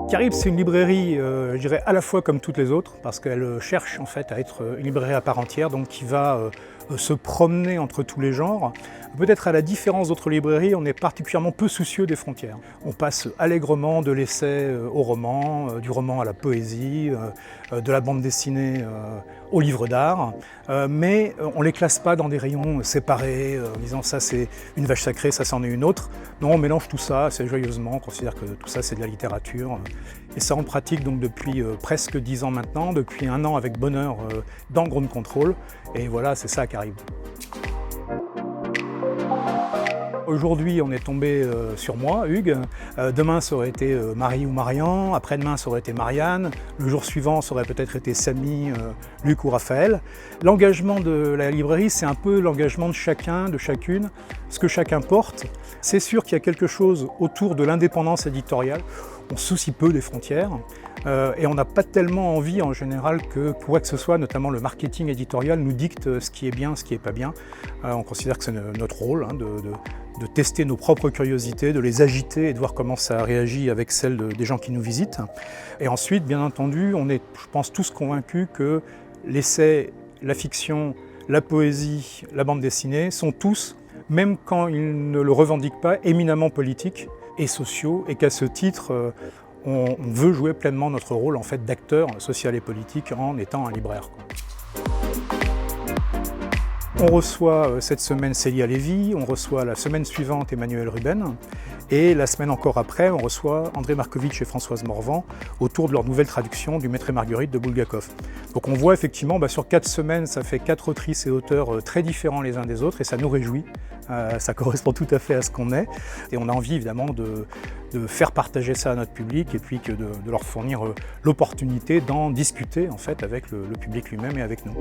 Carib, c'est une librairie, je dirais, à la fois comme toutes les autres, parce qu'elle cherche en fait à être une librairie à part entière, donc qui va se promener entre tous les genres. Peut-être à la différence d'autres librairies, on est particulièrement peu soucieux des frontières. On passe allègrement de l'essai au roman, du roman à la poésie, de la bande dessinée au livre d'art, mais on ne les classe pas dans des rayons séparés, en disant ça c'est une vache sacrée, ça c'en est une autre. Non, on mélange tout ça assez joyeusement, on considère que tout ça c'est de la littérature. Et ça en pratique donc depuis presque 10 ans maintenant, depuis un an avec bonheur dans Ground Control. Et voilà, c'est ça qui arrive. Aujourd'hui, on est tombé sur moi, Hugues. Demain, ça aurait été Marie ou Marian. Après-demain, ça aurait été Marianne. Le jour suivant, ça aurait peut-être été Samy, Luc ou Raphaël. L'engagement de la librairie, c'est un peu l'engagement de chacun, de chacune, ce que chacun porte. C'est sûr qu'il y a quelque chose autour de l'indépendance éditoriale. On se soucie peu des frontières et on n'a pas tellement envie en général que quoi que ce soit, notamment le marketing éditorial, nous dicte ce qui est bien, ce qui n'est pas bien. On considère que c'est notre rôle de tester nos propres curiosités, de les agiter et de voir comment ça réagit avec celles des gens qui nous visitent. Et ensuite, bien entendu, on est, je pense, tous convaincus que l'essai, la fiction, la poésie, la bande dessinée sont tous, même quand ils ne le revendiquent pas, éminemment politiques et sociaux, et qu'à ce titre, on veut jouer pleinement notre rôle en fait, d'acteur social et politique en étant un libraire. On reçoit cette semaine Célia Lévy, on reçoit la semaine suivante Emmanuel Ruben, et la semaine encore après, on reçoit André Markovitch et Françoise Morvan autour de leur nouvelle traduction du Maître et Marguerite de Bulgakov. Donc on voit effectivement, sur 4 semaines, ça fait 4 autrices et auteurs très différents les uns des autres, et ça nous réjouit. Ça correspond tout à fait à ce qu'on est, et on a envie évidemment de faire partager ça à notre public, et puis de leur fournir l'opportunité d'en discuter en fait avec le public lui-même et avec nous.